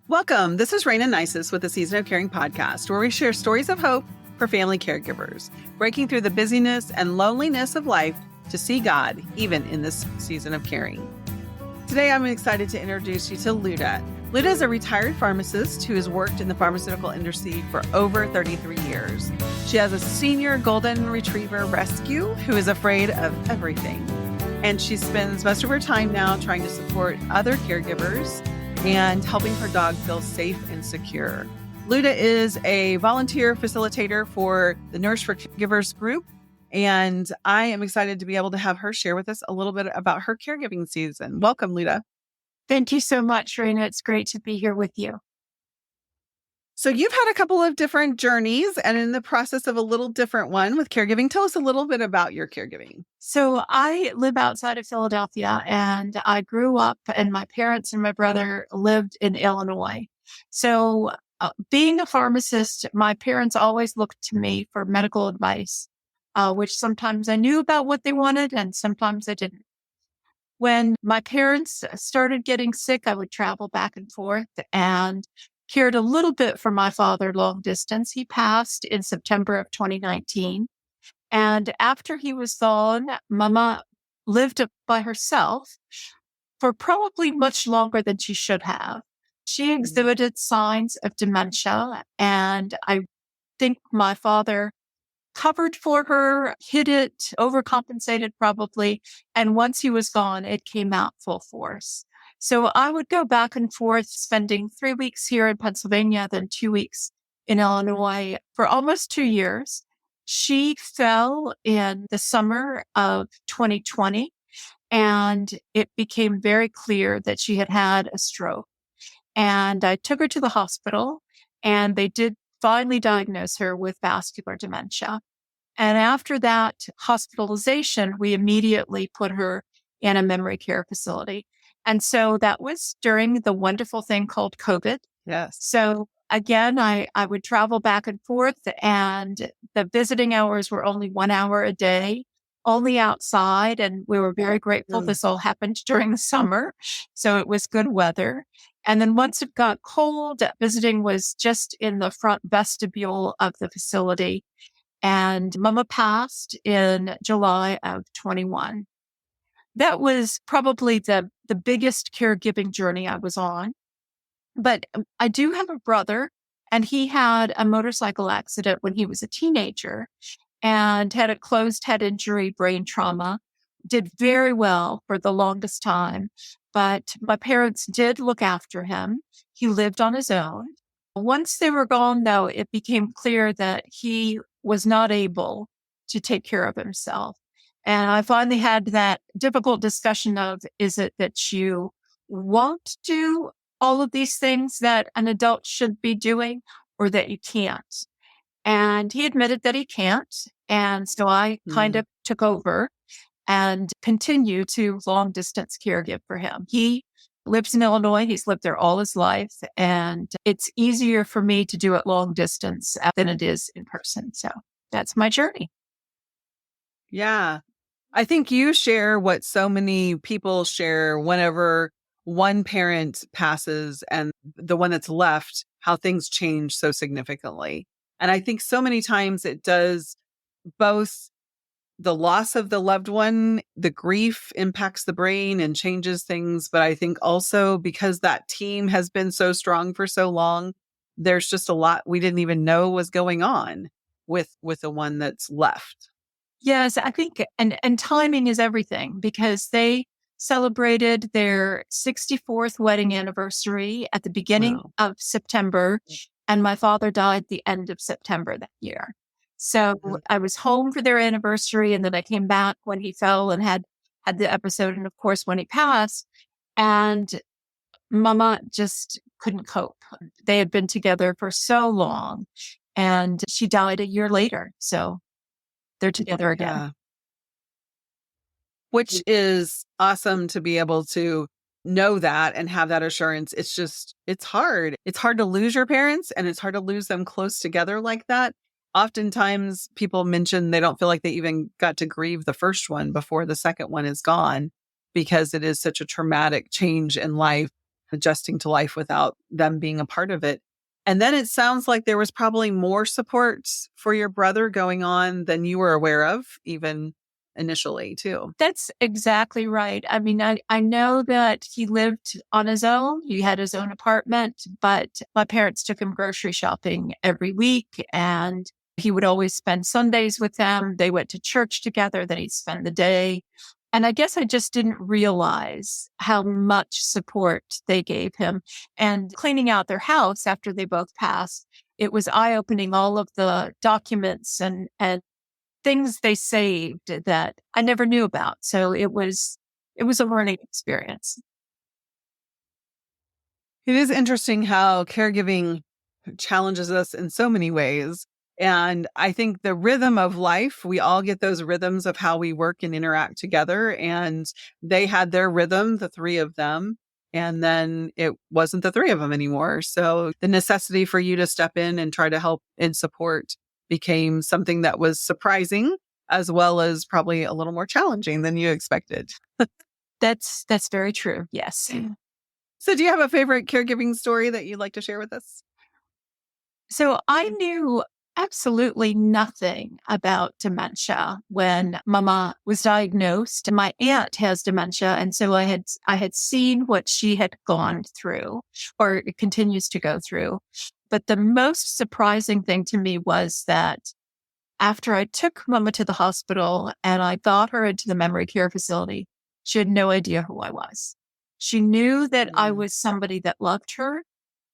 Welcome. This is Raina Nisus with the Season of Caring podcast, where we share stories of hope for family caregivers, breaking through the busyness and loneliness of life to see God, even in this season of caring. Today, I'm excited to introduce you to Liuda. Liuda is a retired pharmacist who has worked in the pharmaceutical industry for over 33 years. She has a senior golden retriever rescue who is afraid of everything. And she spends most of her time now trying to support other caregivers and helping her dog feel safe and secure. Liuda is a volunteer facilitator for the Nurse for Caregivers group, and I am excited to be able to have her share with us a little bit about her caregiving season. Welcome, Liuda. Thank you so much, Raina. It's great to be here with you. So you've had a couple of different journeys and in the process of a little different one with caregiving. Tell us a little bit about your caregiving. So I live outside of Philadelphia and I grew up and my parents and my brother lived in Illinois. So being a pharmacist, my parents always looked to me for medical advice, which sometimes I knew about what they wanted and sometimes I didn't. When my parents started getting sick, I would travel back and forth and cared a little bit for my father long distance. He passed in September of 2019. And after he was gone, Mama lived by herself for probably much longer than she should have. She exhibited signs of dementia, and I think my father covered for her, hid it, overcompensated probably. And once he was gone, it came out full force. So I would go back and forth, spending 3 weeks here in Pennsylvania, then 2 weeks in Illinois for almost 2 years. She fell in the summer of 2020, and it became very clear that she had had a stroke. And I took her to the hospital, and they did finally diagnose her with vascular dementia. And after that hospitalization, we immediately put her in a memory care facility. And so that was during the wonderful thing called COVID. Yes. So again, I would travel back and forth, and the visiting hours were only 1 hour a day, only outside. And we were very grateful this all happened during the summer. So it was good weather. And then once it got cold, visiting was just in the front vestibule of the facility. And Mama passed in July of 21. That was probably the biggest caregiving journey I was on. But I do have a brother, and he had a motorcycle accident when he was a teenager and had a closed head injury, brain trauma, did very well for the longest time. But my parents did look after him. He lived on his own. Once they were gone, though, it became clear that he was not able to take care of himself. And I finally had that difficult discussion of, is it that you want to do all of these things that an adult should be doing, or that you can't? And he admitted that he can't. And so I kind of took over and continue to long distance caregive for him. He lives in Illinois. He's lived there all his life. And it's easier for me to do it long distance than it is in person. So that's my journey. Yeah. I think you share what so many people share whenever one parent passes and the one that's left, how things change so significantly. And I think so many times it does both the loss of the loved one, the grief impacts the brain and changes things. But I think also because that team has been so strong for so long, there's just a lot we didn't even know was going on with the one that's left. Yes, I think, and timing is everything, because they celebrated their 64th wedding anniversary at the beginning of September, and my father died the end of September that year. So I was home for their anniversary, and then I came back when he fell and had the episode, and of course when he passed, and Mama just couldn't cope. They had been together for so long, and she died a year later. So they're together again. Yeah. Which is awesome to be able to know that and have that assurance. It's hard. It's hard to lose your parents, and it's hard to lose them close together like that. Oftentimes people mention they don't feel like they even got to grieve the first one before the second one is gone, because it is such a traumatic change in life. adjusting to life without them being a part of it. And then it sounds like there was probably more support for your brother going on than you were aware of, even initially, too. That's exactly right. I mean, I know that he lived on his own. He had his own apartment, but my parents took him grocery shopping every week, and he would always spend Sundays with them. They went to church together, then he'd spend the day. And I guess I just didn't realize how much support they gave him. And cleaning out their house after they both passed, it was eye-opening, all of the documents and things they saved that I never knew about. So it was a learning experience. It is interesting how caregiving challenges us in so many ways. And I think the rhythm of life, we all get those rhythms of how we work and interact together. And they had their rhythm, the three of them. And then it wasn't the three of them anymore. So the necessity for you to step in and try to help and support became something that was surprising, as well as probably a little more challenging than you expected. That's very true. Yes. So do you have a favorite caregiving story that you'd like to share with us? So I knew absolutely nothing about dementia when Mama was diagnosed. My aunt has dementia, and so I had seen what she had gone through or continues to go through. But the most surprising thing to me was that after I took Mama to the hospital and I got her into the memory care facility, she had no idea who I was. She knew that I was somebody that loved her,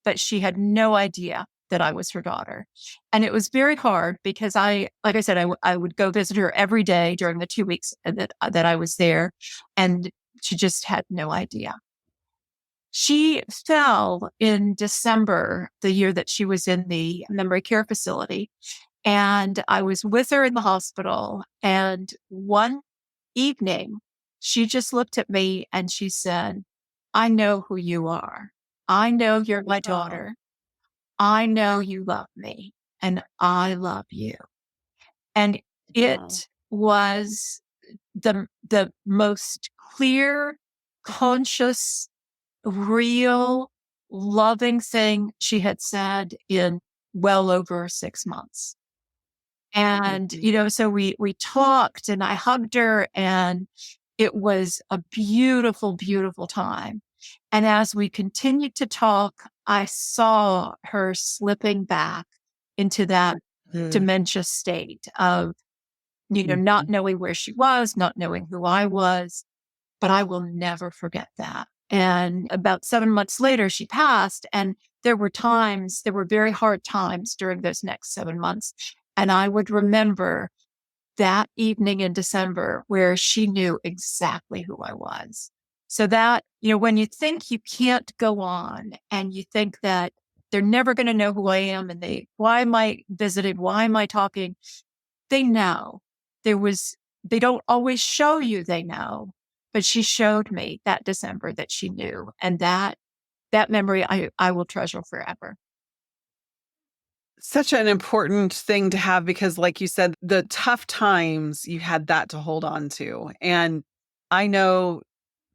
but she had no idea that I was her daughter. And it was very hard because like I said, I would go visit her every day during the 2 weeks that I was there. And she just had no idea. She fell in December, the year that she was in the memory care facility. And I was with her in the hospital. And one evening, she just looked at me and she said, "I know who you are. I know you're my daughter. I know you love me and I love you." And it was the most clear, conscious, real, loving thing she had said in well over 6 months. And, so we talked and I hugged her and it was a beautiful, beautiful time. And as we continued to talk, I saw her slipping back into that dementia state of, not knowing where she was, not knowing who I was, but I will never forget that. And about 7 months later, she passed. And there were very hard times during those next 7 months. And I would remember that evening in December where she knew exactly who I was. So that, when you think you can't go on and you think that they're never going to know who I am and why am I visiting? Why am I talking? They know. They don't always show you they know, but she showed me that December that she knew. And that memory I will treasure forever. Such an important thing to have because, like you said, the tough times, you had that to hold on to. And I know,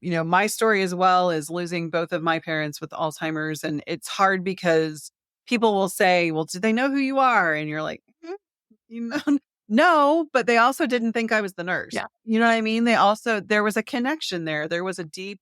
my story as well is losing both of my parents with Alzheimer's. And it's hard because people will say, "Well, do they know who you are?" And you're like, no, but they also didn't think I was the nurse. Yeah. You know what I mean? There was a connection there. There was a deep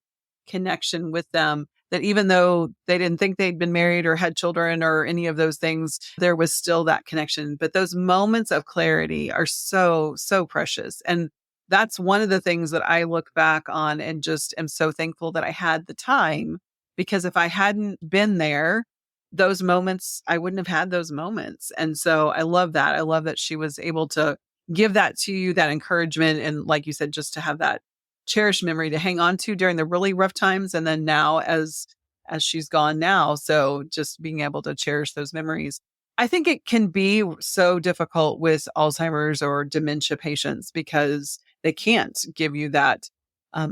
connection with them that even though they didn't think they'd been married or had children or any of those things, there was still that connection. But those moments of clarity are so, so precious. And that's one of the things that I look back on and just am so thankful that I had the time, because if I hadn't been there, those moments, I wouldn't have had those moments. And so I love that. I love that she was able to give that to you, that encouragement. And like you said, just to have that cherished memory to hang on to during the really rough times. And then now as she's gone now. So just being able to cherish those memories. I think it can be so difficult with Alzheimer's or dementia patients because they can't give you that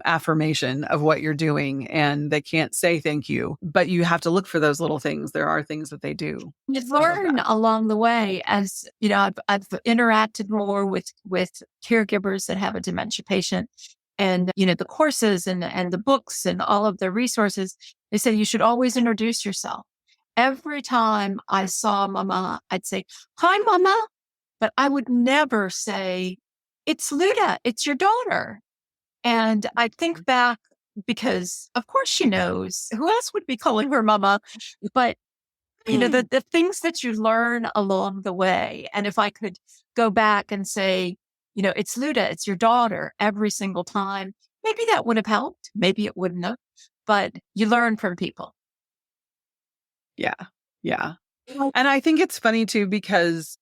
affirmation of what you're doing and they can't say thank you, but you have to look for those little things. There are things that they do. You learn along the way as, I've interacted more with caregivers that have a dementia patient and, the courses and the books and all of the resources. They said you should always introduce yourself. Every time I saw Mama, I'd say, "Hi, Mama." But I would never say, "It's Liuda, it's your daughter." And I think back because, of course, she knows. Who else would be calling her Mama? But the things that you learn along the way. And if I could go back and say, "It's Liuda, it's your daughter," every single time, maybe that would have helped. Maybe it wouldn't have. But you learn from people. Yeah. Yeah. And I think it's funny too, because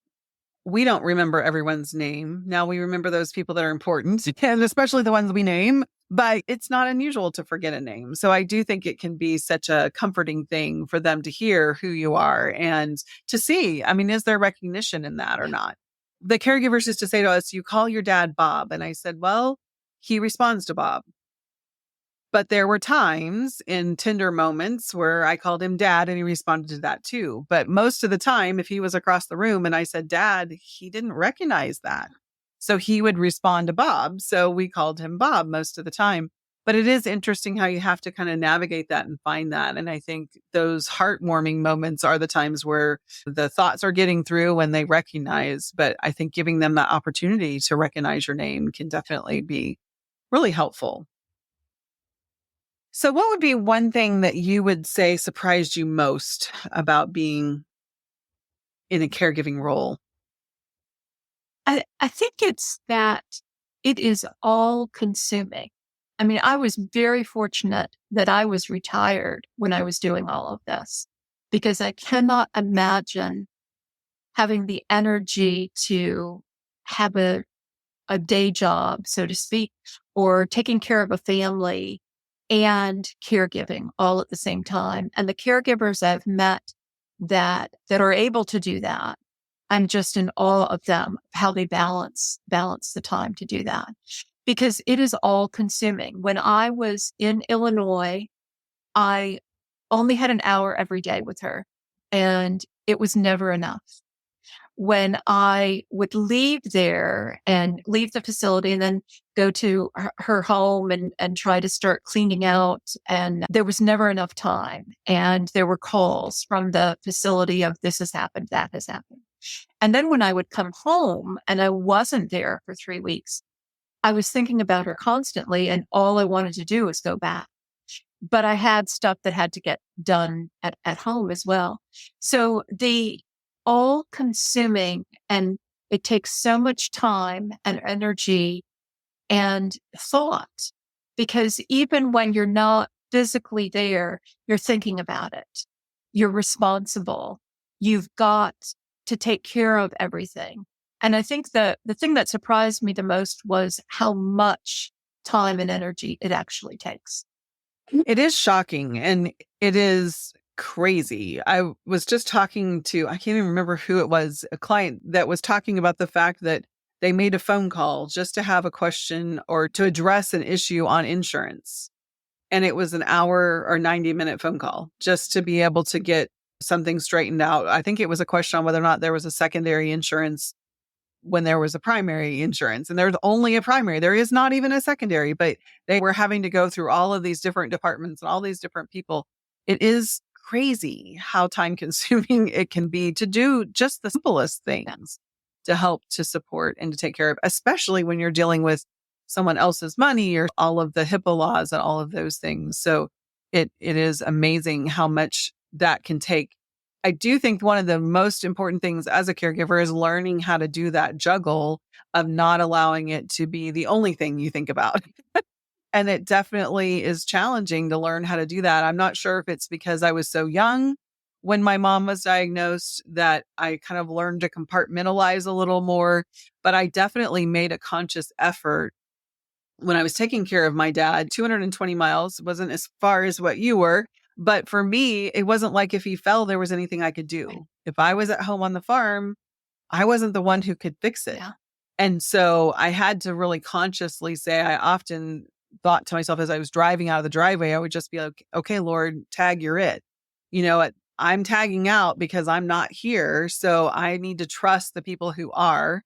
we don't remember everyone's name. Now we remember those people that are important, and especially the ones we name, but it's not unusual to forget a name. So I do think it can be such a comforting thing for them to hear who you are and to see, I mean, is there recognition in that or not? The caregivers used to say to us, "You call your dad Bob." And I said, "Well, he responds to Bob." But there were times in tender moments where I called him Dad and he responded to that too. But most of the time, if he was across the room and I said Dad, he didn't recognize that. So he would respond to Bob. So we called him Bob most of the time. But it is interesting how you have to kind of navigate that and find that. And I think those heartwarming moments are the times where the thoughts are getting through when they recognize. But I think giving them that opportunity to recognize your name can definitely be really helpful. So what would be one thing that you would say surprised you most about being in a caregiving role? I think it's that it is all consuming. I mean, I was very fortunate that I was retired when I was doing all of this, because I cannot imagine having the energy to have a day job, so to speak, or taking care of a family and caregiving all at the same time. And the caregivers I've met that are able to do that, I'm just in awe of them, how they balance the time to do that, because it is all consuming. When I was in Illinois, I only had an hour every day with her, and it was never enough. When I would leave there and leave the facility and then go to her home and try to start cleaning out, and there was never enough time. And there were calls from the facility of this has happened, that has happened. And then when I would come home and I wasn't there for 3 weeks, I was thinking about her constantly, and all I wanted to do was go back. But I had stuff that had to get done at home as well. So the all consuming, and it takes so much time and energy and thought, because even when you're not physically there, you're thinking about it. You're responsible. You've got to take care of everything. And I think the thing that surprised me the most was how much time and energy it actually takes. It is shocking and it is crazy. I was just talking to, I can't even remember who it was, a client that was talking about the fact that they made a phone call just to have a question or to address an issue on insurance. And it was an hour or 90-minute phone call just to be able to get something straightened out. I think it was a question on whether or not there was a secondary insurance when there was a primary insurance, and there's only a primary. There is not even a secondary, but they were having to go through all of these different departments and all these different people. It is crazy how time consuming it can be to do just the simplest things to help to support and to take care of, especially when you're dealing with someone else's money or all of the HIPAA laws and all of those things. So it is amazing how much that can take. I do think one of the most important things as a caregiver is learning how to do that juggle of not allowing it to be the only thing you think about. And it definitely is challenging to learn how to do that. I'm not sure if it's because I was so young when my mom was diagnosed that I kind of learned to compartmentalize a little more, but I definitely made a conscious effort when I was taking care of my dad. 220 miles wasn't as far as what you were. But for me, it wasn't like if he fell, there was anything I could do. If I was at home on the farm, I wasn't the one who could fix it. Yeah. And so I had to really consciously say, I often thought to myself as I was driving out of the driveway, I would just be like, okay, Lord, tag, you're it. I'm tagging out because I'm not here. So I need to trust the people who are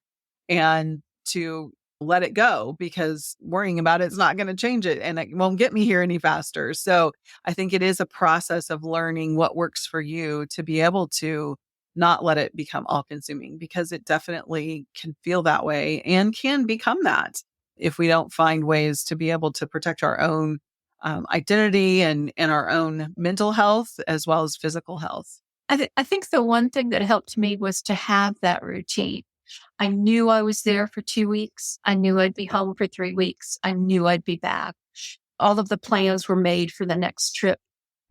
and to let it go because worrying about it's not going to change it and it won't get me here any faster. So I think it is a process of learning what works for you to be able to not let it become all consuming, because it definitely can feel that way and can become that if we don't find ways to be able to protect our own identity and our own mental health as well as physical health. I think the one thing that helped me was to have that routine. I knew I was there for 2 weeks. I knew I'd be home for 3 weeks. I knew I'd be back. All of the plans were made for the next trip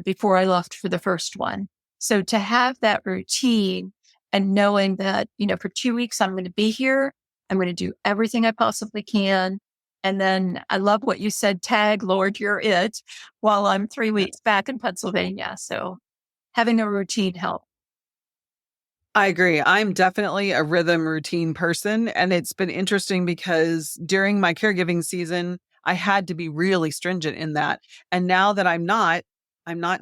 before I left for the first one. So to have that routine and knowing that, for 2 weeks, I'm going to be here. I'm going to do everything I possibly can. And then I love what you said, tag, Lord, you're it, while I'm 3 weeks back in Pennsylvania. So having a routine helped. I agree. I'm definitely a rhythm routine person. And it's been interesting because during my caregiving season, I had to be really stringent in that. And now that I'm not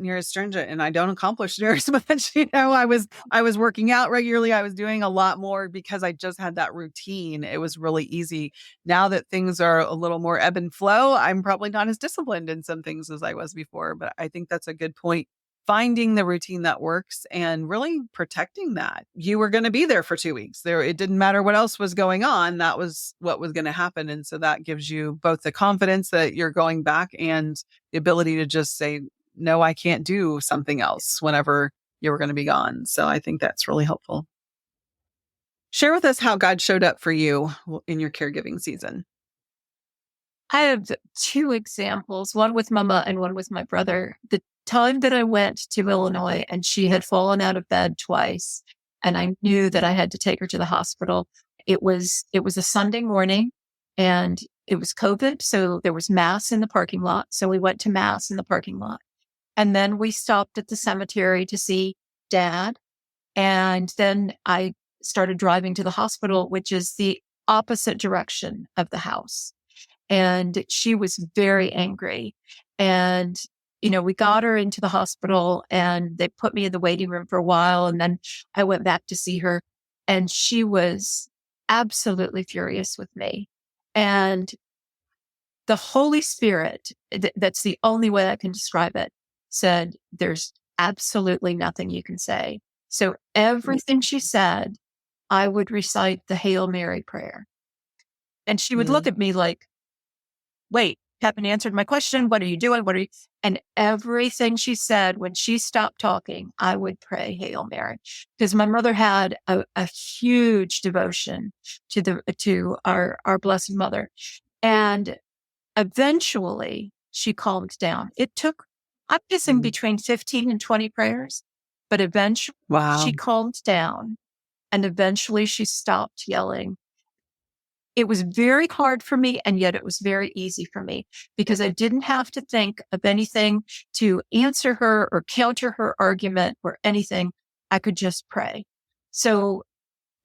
near as stringent and I don't accomplish near as much. I was working out regularly. I was doing a lot more because I just had that routine. It was really easy. Now that things are a little more ebb and flow, I'm probably not as disciplined in some things as I was before. But I think that's a good point. Finding the routine that works and really protecting that. You were going to be there for 2 weeks. It didn't matter what else was going on. That was what was going to happen. And so that gives you both the confidence that you're going back and the ability to just say, no, I can't do something else whenever you were going to be gone. So I think that's really helpful. Share with us how God showed up for you in your caregiving season. I have 2 examples, one with Mama and one with my brother. The time that I went to Illinois and she had fallen out of bed twice, and I knew that I had to take her to the hospital. It was a Sunday morning and it was COVID. So there was mass in the parking lot. So we went to mass in the parking lot. And then we stopped at the cemetery to see Dad. And then I started driving to the hospital, which is the opposite direction of the house. And she was very angry. And, we got her into the hospital and they put me in the waiting room for a while. And then I went back to see her and she was absolutely furious with me. And the Holy Spirit, that's the only way I can describe it, said, there's absolutely nothing you can say. So everything she said, I would recite the Hail Mary prayer. And she would look at me like, wait, haven't answered my question. What are you doing? And everything she said, when she stopped talking, I would pray Hail Mary, because my mother had a huge devotion to our Blessed Mother. And eventually she calmed down. It took, I'm guessing, between 15 and 20 prayers, but eventually she calmed down and eventually she stopped yelling. It was very hard for me, and yet it was very easy for me because I didn't have to think of anything to answer her or counter her argument or anything. I could just pray. So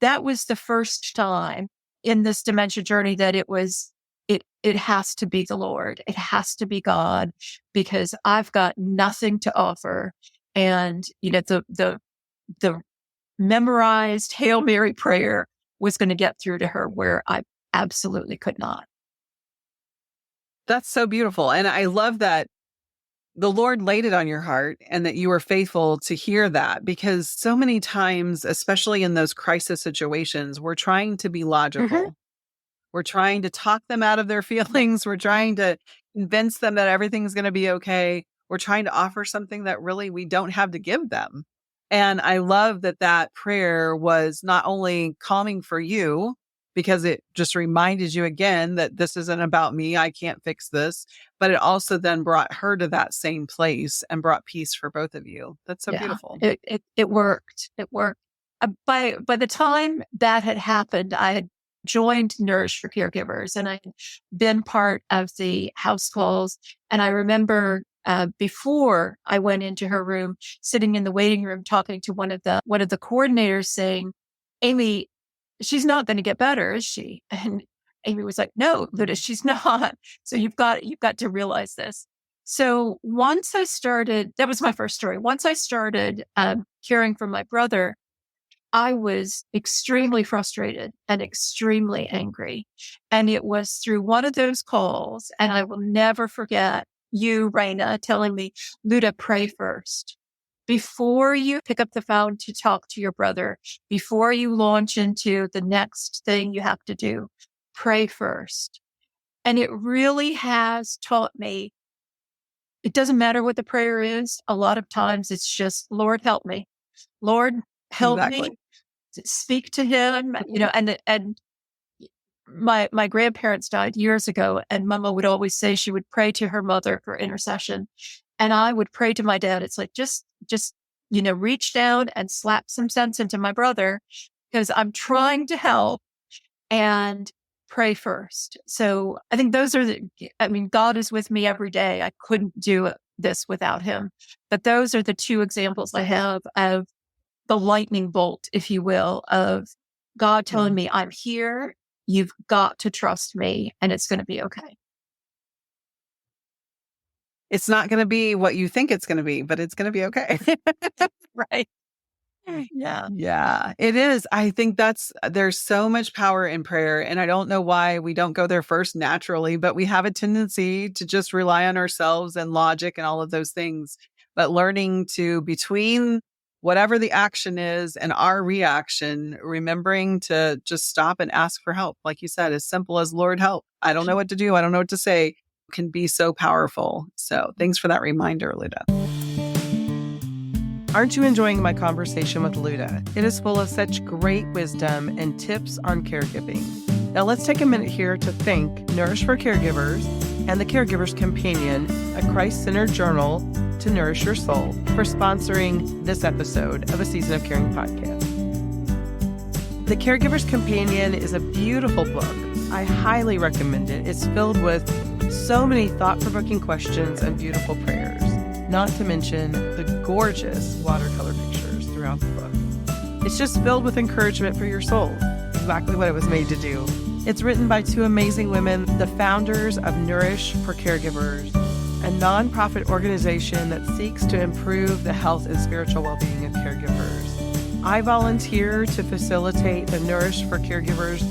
that was the first time in this dementia journey that it has to be the Lord. It has to be God, because I've got nothing to offer. And, the memorized Hail Mary prayer was going to get through to her where I absolutely could not. That's so beautiful. And I love that the Lord laid it on your heart and that you were faithful to hear that, because so many times, especially in those crisis situations, we're trying to be logical. We're trying to talk them out of their feelings. We're trying to convince them that everything's going to be okay. We're trying to offer something that really we don't have to give them. And I love that prayer was not only calming for you, because it just reminded you again that this isn't about me. I can't fix this. But it also then brought her to that same place and brought peace for both of you. That's so beautiful. It worked. It worked. By the time that had happened, I had joined Nourish for Caregivers and I had been part of the house calls. And I remember before I went into her room, sitting in the waiting room, talking to one of the coordinators saying, Amy, she's not going to get better, is she? And Amy was like, no, Liuda, she's not. So you've got to realize this. So once I started, that was my first story. Once I started caring for my brother, I was extremely frustrated and extremely angry. And it was through one of those calls, and I will never forget you, Raina, telling me, Liuda, pray first. Before you pick up the phone to talk to your brother, before you launch into the next thing you have to do, pray first. And it really has taught me, it doesn't matter what the prayer is. A lot of times it's just, Lord, help me. Lord, help me. Exactly. Speak to him, and my grandparents died years ago, and Mama would always say she would pray to her mother for intercession. And I would pray to my dad. It's like, just, reach down and slap some sense into my brother, because I'm trying to help, and pray first. So I think God is with me every day. I couldn't do this without him. But those are the two examples I have of the lightning bolt, if you will, of God telling me, I'm here. You've got to trust me, and it's going to be okay. It's not going to be what you think it's going to be, but it's going to be okay. Right. Yeah. Yeah, it is. I think there's so much power in prayer. And I don't know why we don't go there first naturally, but we have a tendency to just rely on ourselves and logic and all of those things. But learning to, between whatever the action is and our reaction, remembering to just stop and ask for help. Like you said, as simple as, Lord, help. I don't know what to do. I don't know what to say, can be so powerful. So thanks for that reminder, Liuda. Aren't you enjoying my conversation with Liuda? It is full of such great wisdom and tips on caregiving. Now let's take a minute here to thank Nourish for Caregivers and the Caregiver's Companion, a Christ-centered journal to nourish your soul, for sponsoring this episode of a Season of Caring podcast. The Caregiver's Companion is a beautiful book. I highly recommend it. It's filled with so many thought-provoking questions and beautiful prayers, not to mention the gorgeous watercolor pictures throughout the book. It's just filled with encouragement for your soul, exactly what it was made to do. It's written by two amazing women, the founders of Nourish for Caregivers, a nonprofit organization that seeks to improve the health and spiritual well-being of caregivers. I volunteer to facilitate the Nourish for Caregivers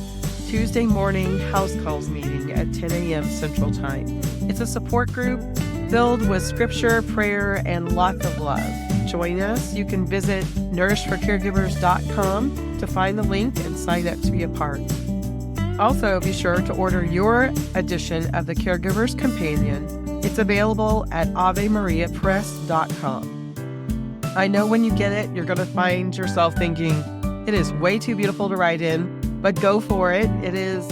Tuesday morning house calls meeting at 10 a.m. Central Time. It's a support group filled with scripture, prayer, and lots of love. Join us. You can visit nourishforcaregivers.com to find the link and sign up to be a part. Also, be sure to order your edition of the Caregiver's Companion. It's available at avemariapress.com. I know when you get it, you're going to find yourself thinking, it is way too beautiful to write in, but go for it. It is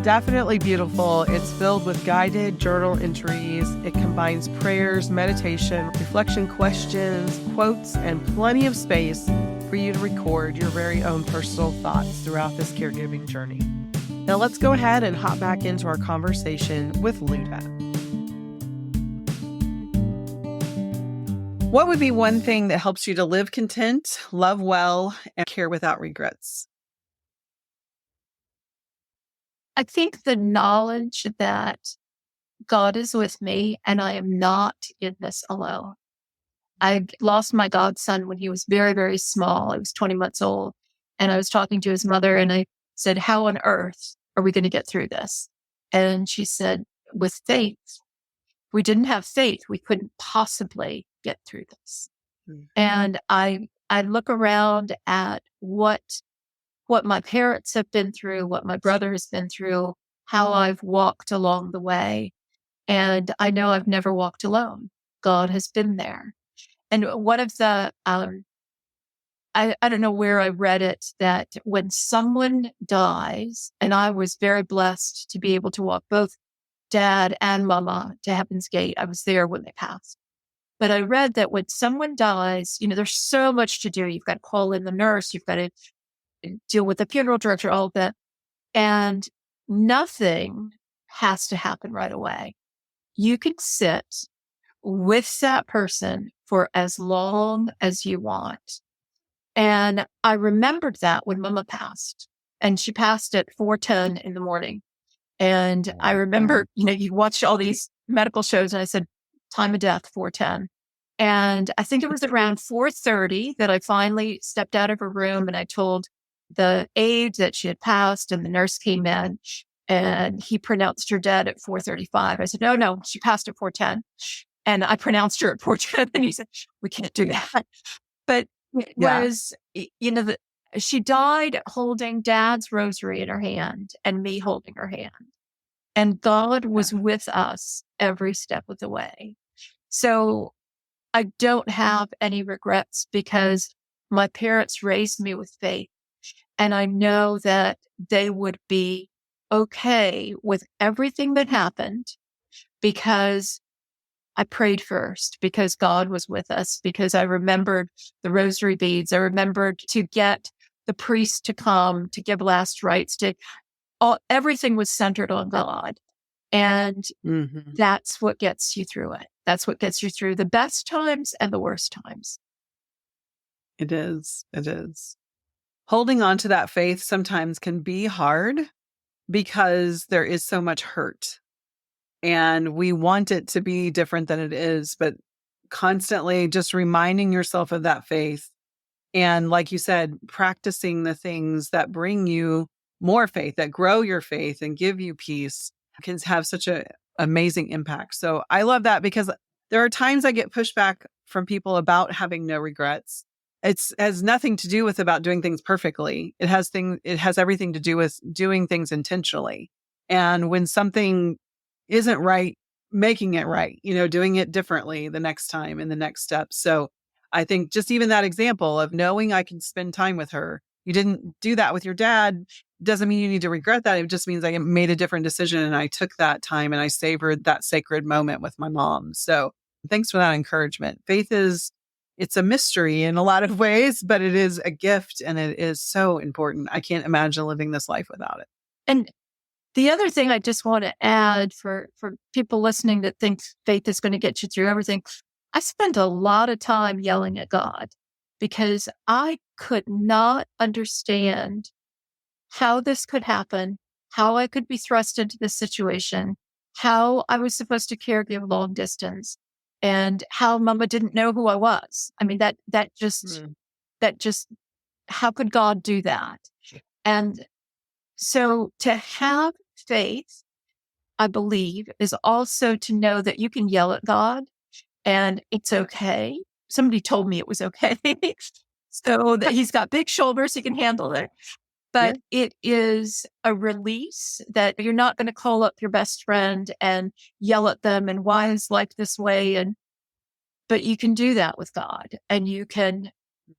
definitely beautiful. It's filled with guided journal entries. It combines prayers, meditation, reflection questions, quotes, and plenty of space for you to record your very own personal thoughts throughout this caregiving journey. Now let's go ahead and hop back into our conversation with Liuda. What would be one thing that helps you to live content, love well, and care without regrets? I think the knowledge that God is with me and I am not in this alone. I lost my godson when he was very, very small. He was 20 months old. And I was talking to his mother and I said, how on earth are we going to get through this? And she said, with faith. If we didn't have faith, we couldn't possibly get through this. Mm-hmm. And I look around at what my parents have been through, what my brother has been through, how I've walked along the way. And I know I've never walked alone. God has been there. And one of the, I don't know where I read it, that when someone dies, and I was very blessed to be able to walk both Dad and Mama to Heaven's Gate. I was there when they passed. But I read that when someone dies, there's so much to do. You've got to call in the nurse. You've got to deal with the funeral director, all of that. And nothing has to happen right away. You can sit with that person for as long as you want. And I remembered that when Mama passed, and she passed at 4:10 in the morning. And I remember, you watch all these medical shows, and I said, time of death, 4:10. And I think it was around 4:30 that I finally stepped out of her room and I told the aide that she had passed, and the nurse came in and he pronounced her dead at 4:35. I said, no, she passed at 4:10. And I pronounced her at 4:10. And he said, we can't do that. But it was, she died holding Dad's rosary in her hand and me holding her hand. And God was with us every step of the way. So I don't have any regrets because my parents raised me with faith. And I know that they would be okay with everything that happened because I prayed first, because God was with us, because I remembered the rosary beads. I remembered to get the priest to come to give last rites. Everything was centered on God. And that's what gets you through it. That's what gets you through the best times and the worst times. It is. It is. Holding on to that faith sometimes can be hard because there is so much hurt and we want it to be different than it is, but constantly just reminding yourself of that faith. And like you said, practicing the things that bring you more faith, that grow your faith and give you peace can have such an amazing impact. So I love that because there are times I get pushback from people about having no regrets. It has nothing to do with about doing things perfectly. It has everything to do with doing things intentionally. And when something isn't right, making it right, doing it differently the next time in the next step. So I think just even that example of knowing I can spend time with her. You didn't do that with your dad. Doesn't mean you need to regret that. It just means I made a different decision and I took that time and I savored that sacred moment with my mom. So thanks for that encouragement. Faith it's a mystery in a lot of ways, but it is a gift and it is so important. I can't imagine living this life without it. And the other thing I just want to add for people listening that think faith is going to get you through everything, I spent a lot of time yelling at God because I could not understand how this could happen, how I could be thrust into this situation, how I was supposed to caregive long distance, and how Mama didn't know who I was. I mean, that just, how could God do that? And so to have faith, I believe, is also to know that you can yell at God and it's okay. Somebody told me it was okay. So that he's got big shoulders, he can handle it. But it is a release that you're not going to call up your best friend and yell at them and why is life this way? But you can do that with God and you can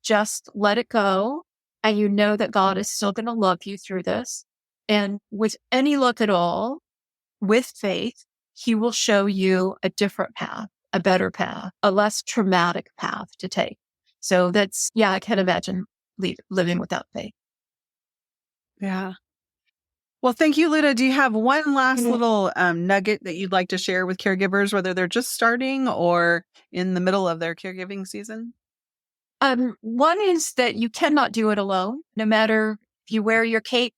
just let it go. And you know that God is still going to love you through this. And with any luck at all, with faith, he will show you a different path, a better path, a less traumatic path to take. So I can't imagine living without faith. Yeah. Well, thank you, Liuda. Do you have one last little nugget that you'd like to share with caregivers, whether they're just starting or in the middle of their caregiving season? One is that you cannot do it alone, no matter if you wear your cape,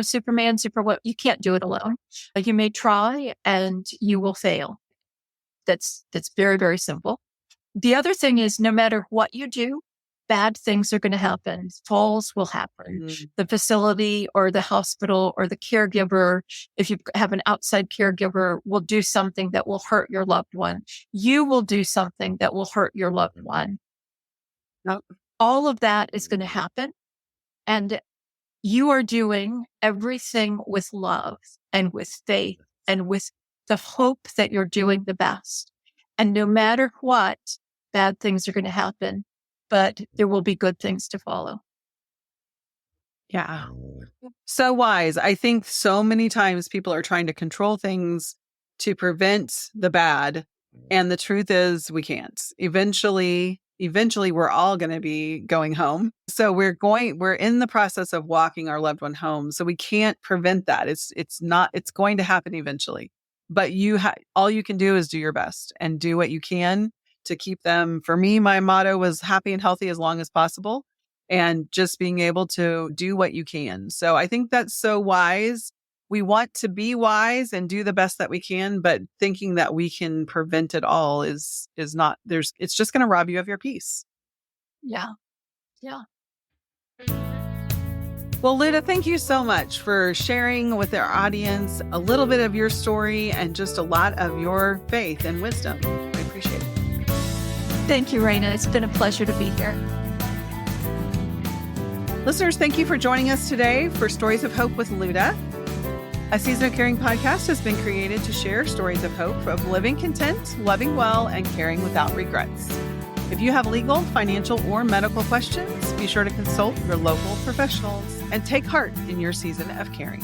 Superman, you can't do it alone. You may try and you will fail. That's very, very simple. The other thing is no matter what you do, bad things are going to happen. Falls will happen. The facility or the hospital or the caregiver, if you have an outside caregiver, will do something that will hurt your loved one. You will do something that will hurt your loved one. All of that is going to happen. And you are doing everything with love and with faith and with the hope that you're doing the best. And no matter what, bad things are going to happen, but there will be good things to follow. Yeah. So wise. I think so many times people are trying to control things to prevent the bad. And the truth is we can't. Eventually we're all going to be going home. So we're in the process of walking our loved one home. So we can't prevent that. It's going to happen eventually. But all you can do is do your best and do what you can to keep them. For me, my motto was happy and healthy as long as possible and just being able to do what you can. So I think that's so wise. we want to be wise and do the best that we can, but thinking that we can prevent it all is not, it's just going to rob you of your peace. Yeah. Yeah. Well, Liuda, thank you so much for sharing with our audience a little bit of your story and just a lot of your faith and wisdom. I appreciate it. Thank you, Raina. It's been a pleasure to be here. Listeners, thank you for joining us today for Stories of Hope with Liuda. A Season of Caring podcast has been created to share stories of hope of living content, loving well, and caring without regrets. If you have legal, financial, or medical questions, be sure to consult your local professionals and take heart in your season of caring.